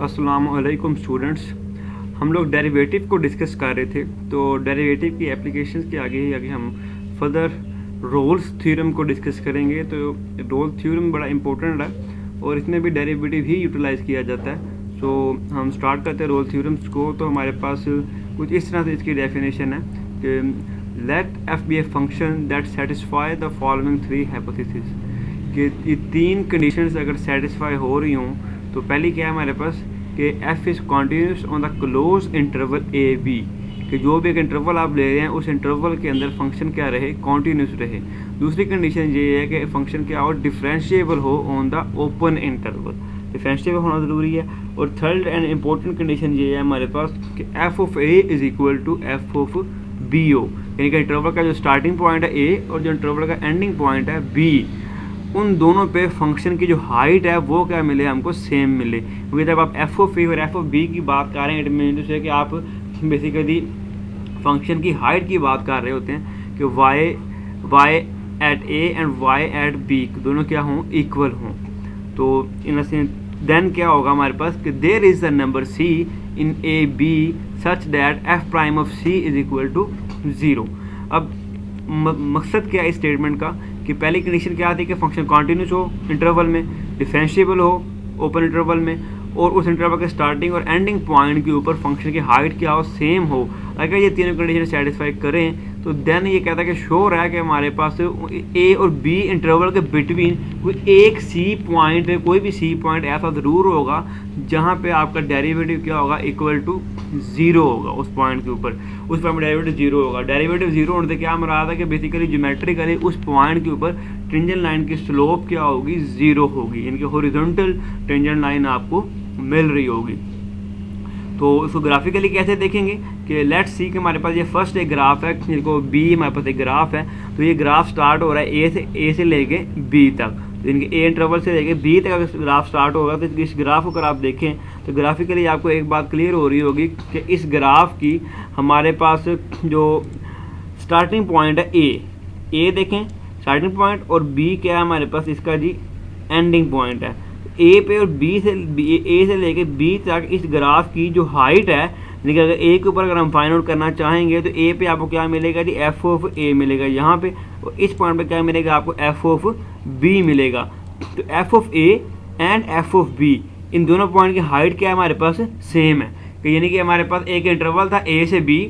अस्सलामुअलैकुम स्टूडेंट्स, हम लोग डेरिवेटिव को डिस्कस कर रहे थे। तो डेरिवेटिव की एप्लीकेशंस के आगे हम फर्दर रोल्स थ्योरम को डिस्कस करेंगे। तो रोल थ्योरम बड़ा इंपॉर्टेंट है और इसमें भी डेरिवेटिव ही यूटिलाइज़ किया जाता है। सो हम स्टार्ट करते हैं रोल थ्योरम्स को। तो हमारे पास कुछ इस तरह से इसकी डेफिनेशन है कि let F be a function that satisfy the following three hypothesis, कि ये तीन कंडीशंस अगर सेटिस्फाई हो रही हों तो पहली क्या है हमारे पास कि F is continuous on the close interval A B, कि जो भी एक इंटरवल आप ले रहे हैं उस इंटरवल के अंदर फंक्शन क्या रहे, कॉन्टीन्यूस रहे। दूसरी कंडीशन ये है कि फंक्शन क्या हो, डिफरेंशिएबल हो on the open interval, differentiable होना ज़रूरी है। और थर्ड एंड इम्पोर्टेंट कंडीशन ये है हमारे पास कि F of A is equal to F of B ओ, यानी कि इंटरवल का जो स्टार्टिंग पॉइंट है ए और जो इंटरवल का एंडिंग पॉइंट है बी, उन दोनों पे फंक्शन की जो हाइट है वो क्या मिले, हमको सेम मिले। क्योंकि जब आप एफ ऑफ ए और एफ ऑफ बी की बात कर रहे हैं, इट मीन से कि आप बेसिकली फंक्शन की हाइट की बात कर रहे होते हैं कि Y at A and Y at B दोनों क्या हों, इक्वल हों। तो इन देन क्या होगा हमारे पास कि there is the number C in A B such that F prime of C is equal to 0। अब मकसद क्या है इस स्टेटमेंट का कि पहली कंडीशन क्या आती है कि फंक्शन कॉन्टीन्यूस हो इंटरवल में, डिफरेंशिएबल हो ओपन इंटरवल में, और उस इंटरवल के स्टार्टिंग और एंडिंग पॉइंट के ऊपर फंक्शन की हाइट क्या हो, सेम हो। अगर ये तीनों कंडीशन सेटिस्फाई करें तो देन ये कहता है कि श्योर है कि हमारे पास ए और बी इंटरवल के बिटवीन कोई एक सी पॉइंट, कोई भी सी पॉइंट ऐसा ज़रूर होगा जहाँ पे आपका डेरिवेटिव क्या होगा, इक्वल टू 0 होगा। उस पॉइंट के ऊपर उस पॉइंट में डेरिवेटिव 0 होगा। डेरिवेटिव 0 होने से क्या मराद है कि बेसिकली ज्योमेट्रिकली उस पॉइंट के ऊपर टेंजेंट लाइन की स्लोप क्या होगी, 0 होगी, यानी कि हॉरिजॉन्टल टेंजेंट लाइन आपको मिल रही होगी। तो इसको ग्राफिकली कैसे देखेंगे कि लेट्स सी कि हमारे पास ये फर्स्ट एक ग्राफ है, जिनको बी हमारे पास एक ग्राफ है। तो ये ग्राफ स्टार्ट हो रहा है ए से लेके बी तक, तो इनके ए इंटरवल से लेके बी तक अगर ग्राफ स्टार्ट होगा तो इस ग्राफ को अगर आप देखें तो ग्राफिकली आपको एक बात क्लियर हो रही होगी कि इस ग्राफ की हमारे पास जो स्टार्टिंग पॉइंट है ए देखें स्टार्टिंग पॉइंट, और बी क्या है हमारे पास इसका जी एंडिंग पॉइंट है। ए पे और ए से लेके बी तक इस ग्राफ की जो हाइट है, लेकिन अगर ए के ऊपर अगर हम फाइंड आउट करना चाहेंगे तो ए पे आपको क्या मिलेगा जी, एफ ऑफ ए मिलेगा यहाँ पे, और इस पॉइंट पे क्या मिलेगा आपको, एफ ऑफ बी मिलेगा। तो F of A and F of B, इन दोनों पॉइंट की हाइट क्या है हमारे पास, सेम है। कि यानी कि हमारे पास एक इंटरवल था ए से बी,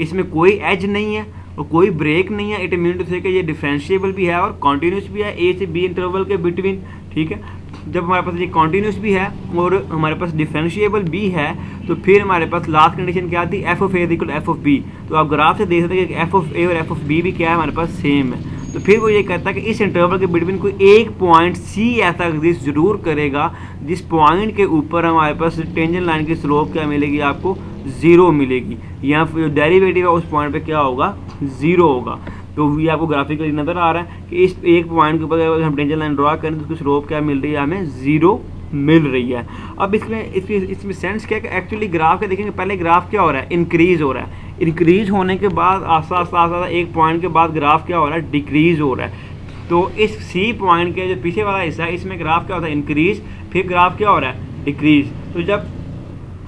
इसमें कोई एज नहीं है और कोई ब्रेक नहीं है। इट मीन टू से कि ये डिफरेंशिएबल भी है और कॉन्टीन्यूस भी है ए से बी इंटरवल के बिटवीन, ठीक है। जब हमारे पास ये कॉन्टीन्यूस भी है और हमारे पास डिफरेंशिएबल भी है तो फिर हमारे पास लास्ट कंडीशन क्या आती है, F of A equal F of B. तो आप ग्राफ से देख सकते हैं कि एफ ऑफ ए और एफ ऑफ बी भी क्या है हमारे पास, सेम है। तो फिर वो ये कहता है कि इस इंटरवल के बिटवीन कोई एक पॉइंट सी ऐसा एग्जिस्ट जरूर करेगा जिस पॉइंट के ऊपर हमारे पास टेंजेंट लाइन की स्लोप क्या मिलेगी, आपको 0 मिलेगी। यहाँ जो डेरिवेटिव है उस पॉइंट पे क्या होगा, 0 होगा। तो ये आपको ग्राफिकली नज़र आ रहा है कि इस एक पॉइंट के ऊपर अगर हम टेंजेंट लाइन ड्रा करें तो उसकी स्लोप क्या मिल रही है, हमें 0 मिल रही है। अब इसमें सेंस क्या है कि एक्चुअली ग्राफ के देखेंगे, पहले ग्राफ क्या हो रहा है, इंक्रीज हो रहा है। इंक्रीज होने के बाद आस्ता आस्ता एक पॉइंट के बाद ग्राफ क्या हो रहा है, डिक्रीज हो रहा है। तो इस सी पॉइंट के जो पीछे वाला हिस्सा है इसमें ग्राफ क्या होता है, इंक्रीज, फिर ग्राफ क्या हो रहा है, डिक्रीज। तो जब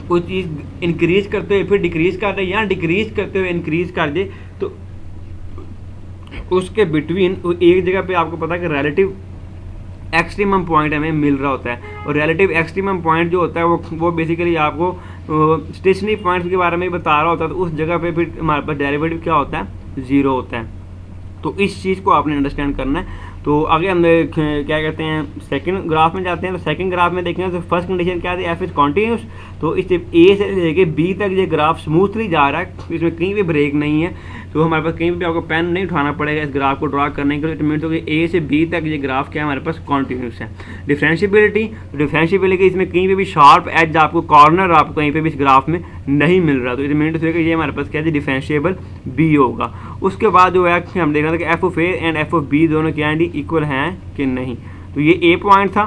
कोई चीज़ इंक्रीज करते हुए फिर डिक्रीज कर दे या डिक्रीज करते हुए इंक्रीज कर दे तो उसके बिटवीन एक जगह पे आपको पता है कि रिलेटिव एक्सट्रीमम पॉइंट हमें मिल रहा होता है। और रिलेटिव एक्सट्रीमम पॉइंट जो होता है वो बेसिकली आपको स्टेशनरी पॉइंट्स के बारे में बता रहा होता है। तो उस जगह पे फिर हमारे पास डेरिवेटिव क्या होता है, 0 होता है। तो इस चीज़ को आपने अंडरस्टैंड करना है। तो आगे हम क्या कहते हैं, सेकंड ग्राफ में जाते हैं। तो सेकंड ग्राफ में देखेंगे तो फर्स्ट कंडीशन क्या थी, एफ इज कॉन्टीन्यूस। तो इस ए से लेके बी तक ये ग्राफ स्मूथली जा रहा है, इसमें कहीं भी ब्रेक नहीं है। तो हमारे पास कहीं भी आपको पेन नहीं उठाना पड़ेगा इस ग्राफ को ड्रा करने के लिए। मीन तो ए से बी तक ये ग्राफ क्या है हमारे पास, कॉन्टीन्यूस है। डिफरेंशिएबिलिटी इसमें कहीं पे भी शार्प एज आपको, कॉर्नर आपको कहीं पे भी इस ग्राफ में नहीं मिल रहा। तो इट मीन टू से ये हमारे पास क्या है, डिफरेंशिएबल बी होगा। उसके बाद जो है हम देख रहे थे कि F of A and F of B दोनों क्या है, इक्वल हैं कि नहीं। तो ये ए पॉइंट था,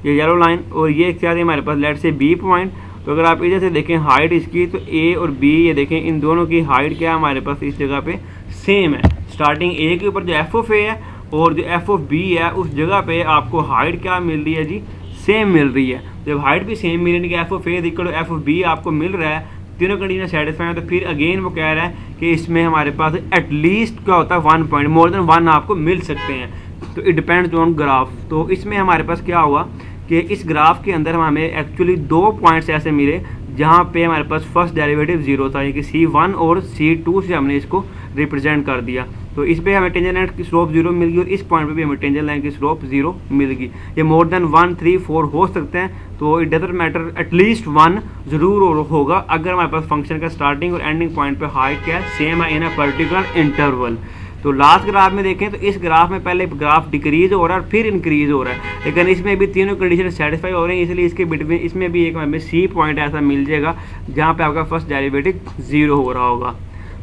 ये येलो लाइन, और ये क्या है हमारे पास लेट से बी पॉइंट। तो अगर आप इधर से देखें हाइट इसकी, तो ए और बी ये देखें इन दोनों की हाइट क्या है हमारे पास इस जगह पे सेम है। स्टार्टिंग ए के ऊपर जो एफ ऑफ ए है और जो एफ ऑफ बी है उस जगह पे आपको हाइट क्या मिल रही है जी, सेम मिल रही है। जब हाइट भी सेम मिलेगी कि F of A equal to F of B आपको मिल रहा है, तीनों कंडीशन सेटिस्फाई है, तो फिर अगेन वो कह रहा है कि इसमें हमारे पास एटलीस्ट क्या होता है 1 पॉइंट, मोर देन 1 आपको मिल सकते हैं। तो इट डिपेंड्स ऑन ग्राफ। तो इसमें हमारे पास क्या हुआ कि इस ग्राफ के अंदर हमें एक्चुअली 2 पॉइंट्स ऐसे मिले जहाँ पे हमारे पास फर्स्ट डेरिवेटिव 0 था, यानी कि C1 और C2 से हमने इसको रिप्रेजेंट कर दिया। तो इस पे हमें टेंजेंट लाइन की स्लोप 0 मिल गई और इस पॉइंट पे भी हमें टेंजेंट लाइन की स्लोप 0 मिल गई। ये मोर देन 1, 3, 4 हो सकते हैं, तो इट डजंट मैटर, एटलीस्ट 1 जरूर होगा अगर हमारे पास फंक्शन का स्टार्टिंग और एंडिंग पॉइंट पे हाइट क्या है, सेम है इन अ पर्टिकुलर इंटरवल। तो लास्ट ग्राफ में देखें तो इस ग्राफ में पहले ग्राफ डिक्रीज हो रहा है और फिर इंक्रीज हो रहा है, लेकिन इसमें भी तीनों कंडीशन सेटिस्फाई हो रही हैं, इसलिए इसके बिटवीन इसमें भी एक हमें सी पॉइंट ऐसा मिल जाएगा जहाँ पे आपका फर्स्ट डेरिवेटिव 0 हो रहा होगा।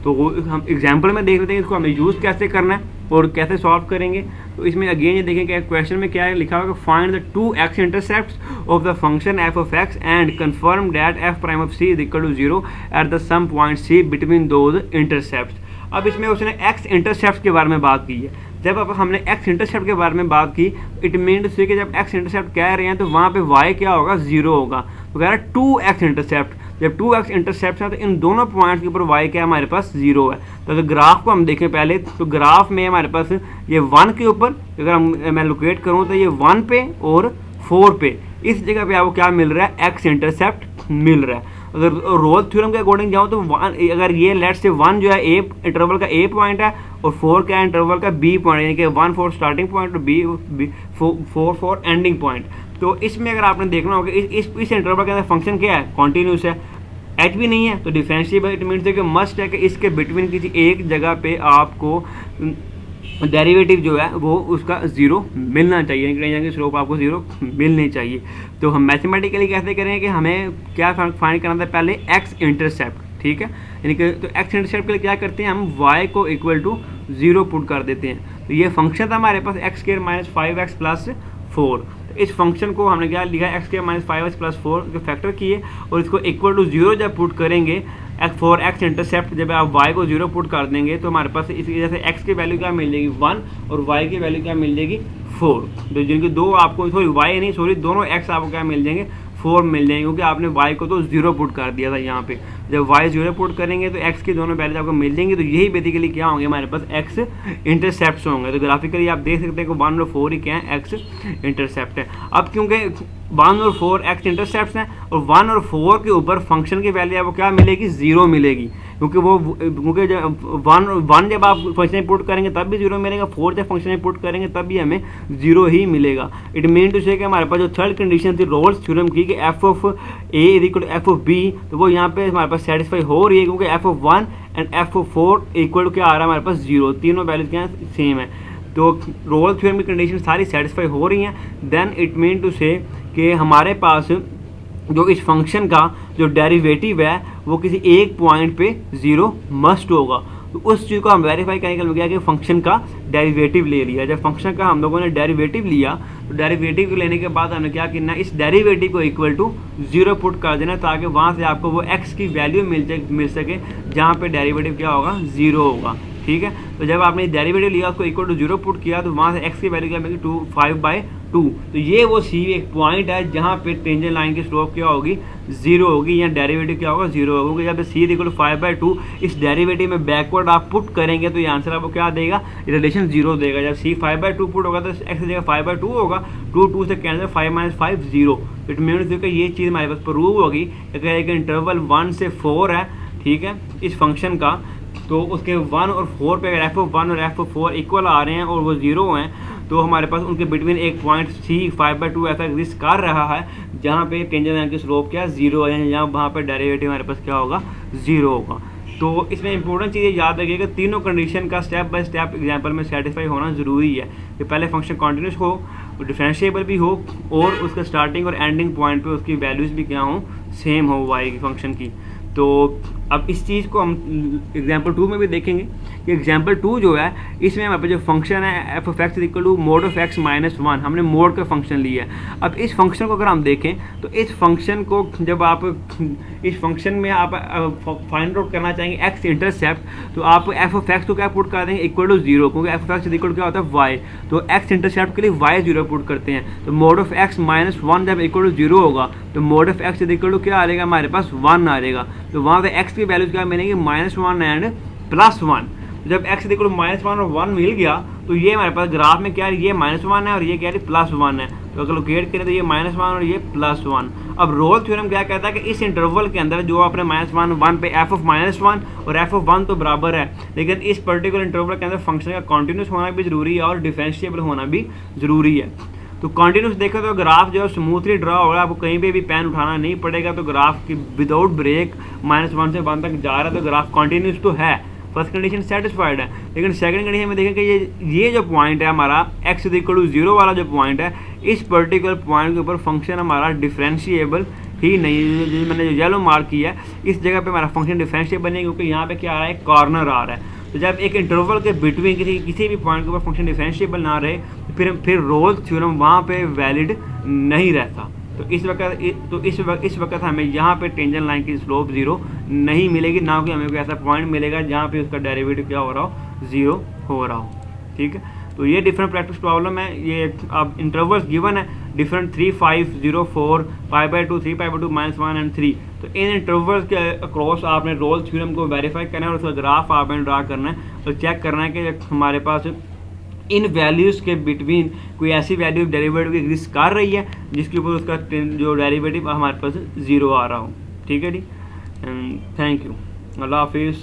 तो हम एग्जाम्पल में देख लेते हैं इसको हमें यूज़ कैसे करना है और कैसे सॉल्व करेंगे। तो इसमें अगेन ये देखें कि क्वेश्चन में क्या है लिखा होगा, find the 2 x intercepts of the function f of x and confirm that f prime of c is equal to 0 at the some point c between those intercepts. अब इसमें उसने x इंटरसेप्ट के बारे में बात की है। जब अब हमने x इंटरसेप्ट के बारे में बात की, इट मीन टू से कि जब x इंटरसेप्ट कह रहे हैं तो वहाँ पे y क्या होगा, 0 होगा। तो कह रहा है 2x इंटरसेप्ट, जब 2x इंटरसेप्ट है तो इन दोनों पॉइंट्स के ऊपर y क्या हमारे पास 0 है। तो अगर ग्राफ को हम देखें पहले, तो ग्राफ में हमारे पास ये 1 के ऊपर अगर मैं लोकेट करूँ तो ये 1 पे और 4 पे, इस जगह पे आपको क्या मिल रहा है, x इंटरसेप्ट मिल रहा है। अगर रोल थ्योरम के अकॉर्डिंग जाऊँ तो अगर ये लेट से 1 जो है ए इंटरवल का ए पॉइंट है और 4 क्या इंटरवल का बी पॉइंट, यानी कि 1 4 स्टार्टिंग पॉइंट और बी 4 4 एंडिंग पॉइंट। तो इसमें अगर आपने देखना होगा इस इंटरवल के अंदर फंक्शन क्या है, कॉन्टिन्यूस है, एच भी नहीं है तो डिफरेंशिएबल। इट मीन्स है कि मस्ट है कि इसके बिटवीन किसी एक जगह पे आपको डेरिवेटिव जो है वो उसका 0 मिलना चाहिए, कहीं जाके स्लोप आपको 0 मिलनी चाहिए। तो हम मैथमेटिकली कैसे करें कि हमें क्या फाइंड करना था, पहले x इंटरसेप्ट, ठीक है, यानी कि तो x इंटरसेप्ट के लिए क्या करते हैं, हम y को इक्वल टू 0 पुट कर देते हैं। तो ये फंक्शन था हमारे पास x² - 5x + 4। तो इस फंक्शन को हमने क्या लिखा, x² - 5x + 4 के फैक्टर किए और इसको इक्वल टू 0 जब पुट करेंगे फॉर x इंटरसेप्ट, जब आप y को 0 पुट कर देंगे तो हमारे पास इसी वजह से x की वैल्यू क्या मिल जाएगी 1 और y की वैल्यू क्या मिल जाएगी 4। तो जिनके दो आपको y नहीं सॉरी दोनों x आपको क्या मिल जाएंगे 4 मिल जाएंगे, क्योंकि आपने y को तो 0 पुट कर दिया था यहाँ पे। जब y 0 पुट करेंगे तो x की दोनों वैल्यूज आपको मिल जाएंगी। तो यही बेसिकली क्या होंगे, हमारे पास x इंटरसेप्ट होंगे। तो ग्राफिकली आप देख सकते हैं कि 1 और 4 ही क्या है, x इंटरसेप्ट है। अब क्योंकि 1 और 4 x इंटरसेप्ट हैं और 1 और 4 के ऊपर फंक्शन की वैल्यू आपको क्या मिलेगी, 0 मिलेगी, क्योंकि जब 1 जब आप फंक्शन में पुट करेंगे तब भी 0 मिलेगा, 4 जब फंक्शन में पुट करेंगे तब भी हमें 0 ही मिलेगा। इट मीन टू से कि हमारे पास जो थर्ड कंडीशन थी रोल्स थ्योरम की कि f of a is equal to f of b, तो वो यहाँ पे हमारे पास सेटिस्फाई हो रही है, क्योंकि f of 1 and f of 4 equal to क्या आ रहा है हमारे पास 0, तीनों वैल्यूज क्या सेम है। तो रोल्स थ्योरम की कंडीशन सारी सेटिस्फाई हो रही हैं, देन इट मीन टू से कि हमारे पास जो इस फंक्शन का जो डेरिवेटिव है वो किसी एक पॉइंट पे 0 मस्ट होगा। तो उस चीज़ को हम वेरीफाई करने के लिए क्या कि फंक्शन का डेरिवेटिव ले लिया। जब फंक्शन का हम लोगों ने डेरिवेटिव लिया तो डेरिवेटिव लेने के बाद हमने क्या करना, इस डेरिवेटिव को इक्वल टू 0 पुट कर देना, ताकि वहाँ से आपको वो x की वैल्यू मिल सके जहाँ पे डेरिवेटिव क्या होगा 0 होगा, ठीक है। तो जब आपने डेरिवेटिव लिया उसको इक्वल टू 0 पुट किया तो वहाँ से x की वैल्यू क्या मिलेगी 5/2। तो ये वो सी एक पॉइंट है जहाँ पे टेंजेंट लाइन की स्लोप क्या होगी 0 होगी, या डेरिवेटिव क्या होगा 0 होगा, क्योंकि जब सी इक्वल टू 5/2 इस डेरिवेटिव में बैकवर्ड आप पुट करेंगे तो ये आंसर आपको क्या देगा, रिलेशन 0 देगा। जब सी 5/2 पुट होगा तो x की जगह 5/2 होगा, 2 से कैंसिल 5 - 5 0। इट मीन्स कि ये चीज़ हमारे पास प्रूव होगी। अगर एक इंटरवल 1 से 4 है, ठीक है, इस फंक्शन का, तो उसके 1 और 4 पे अगर f ऑफ 1 और f ऑफ 4 इक्वल आ रहे हैं और वो 0 हैं, तो हमारे पास उनके बिटवीन एक पॉइंट c 5/2 ऐसा एग्जिस्ट कर रहा है जहाँ पे टेंजेंट लाइन की स्लोप क्या 0 है, जहाँ वहाँ पे डेरिवेटिव हमारे पास क्या होगा 0 होगा। तो इसमें इंपॉर्टेंट चीज़ याद रखिएगा, तीनों कंडीशन का स्टेप बाय स्टेप एग्जांपल में सेटिस्फाई होना ज़रूरी है कि पहले फंक्शन कॉन्टिन्यूस हो, डिफरेंशिएबल भी हो और उसका स्टार्टिंग और एंडिंग पॉइंट पे उसकी वैल्यूज़ भी क्या हो, सेम हो y की फंक्शन की। तो अब इस चीज़ को हम एग्जाम्पल 2 में भी देखेंगे कि एग्जाम्पल 2 जो है इसमें हमारे पास जो फंक्शन है F of X equal to mod of X minus 1, हमने मोड का फंक्शन लिया है। अब इस फंक्शन को अगर हम देखें तो इस फंक्शन को जब आप इस फंक्शन में आप फाइंड आउट करना चाहेंगे एक्स इंटरसेप्ट, तो आप एफ ऑफ एक्स को क्या पुट कर देंगे इक्वल टू 0, क्योंकि एफ ऑफ एक्स इक्वल क्या होता है वाई, तो एक्स इंटरसेप्ट के लिए वाई 0 पुट करते हैं। तो मोड ऑफ एक्स माइनस 1 जब इक्वल टू 0 होगा तो mod of X equal to क्या आ जाएगा हमारे पास 1 आ जाएगा। तो वहाँ पे एक्स की वैल्यूज क्या मिलेंगी -1 एंड +1। जब x इक्वल टू -1 और 1 मिल गया तो ये हमारे पास ग्राफ में क्या है, ये -1 है और ये क्या है +1 है। तो अगर लोकेट करें तो ये -1 और ये +1। अब रोल थ्योरम क्या कहता है कि इस इंटरवल के अंदर जो आपने -1 1 पे f ऑफ -1 और f ऑफ 1 तो बराबर है, लेकिन इस पर्टिकुलर इंटरवल के अंदर फंक्शन का कॉन्टिन्यूस होना भी जरूरी है और डिफरेंशिएबल होना भी जरूरी है। तो कॉन्टिन्यूस देखो तो ग्राफ जो है स्मूथली ड्रा होगा, आपको कहीं पे भी पेन उठाना नहीं पड़ेगा। तो ग्राफ की विदाउट ब्रेक -1 से 1 तक जा रहा है तो ग्राफ कॉन्टिन्यूस तो है, फर्स्ट कंडीशन सेटिस्फाइड है। लेकिन सेकंड कंडीशन में देखें कि ये जो पॉइंट है हमारा x इक्वल टू 0 वाला जो पॉइंट है, इस पर्टिकुलर पॉइंट के ऊपर फंक्शन हमारा डिफरेंशिएबल ही नहीं, मैंने जो येलो मार्क किया है इस जगह पे हमारा फंक्शन डिफरेंशिएबल नहीं, क्योंकि यहाँ पे क्या आ रहा है कॉर्नर आ रहा है। तो जब एक इंटरवल के बिटवीन किसी भी पॉइंट के ऊपर फंक्शन डिफरेंशिएबल ना रहे तो फिर रोल्स थ्योरम वहाँ पे वैलिड नहीं रहता। तो इस वक्त हमें यहाँ पे टेंजेंट लाइन की स्लोप 0 नहीं मिलेगी, ना कि हमें कोई ऐसा पॉइंट मिलेगा जहाँ पे उसका डेरिवेटिव क्या हो रहा हो 0 हो रहा हो। ठीक है, तो ये डिफरेंट प्रैक्टिस प्रॉब्लम है। ये अब इंटरवल्स गिवन है डिफरेंट 3, 5, 0, 4, π/2, 3π/2, -1 एंड 3। तो इन इंटरवल्स के अक्रॉस आपने रोल थ्योरम को वेरीफाई करना है और उसका ग्राफ आपने ड्रा करना है और चेक करना है कि हमारे पास इन वैल्यूज़ के बिटवीन कोई ऐसी वैल्यू डेरिवेटिव एग्जिस्ट कर रही है जिसके ऊपर उसका जो डेरिवेटिव हमारे पास 0 आ रहा हो। ठीक है जी, थैंक यू, अल्लाह हाफिज़।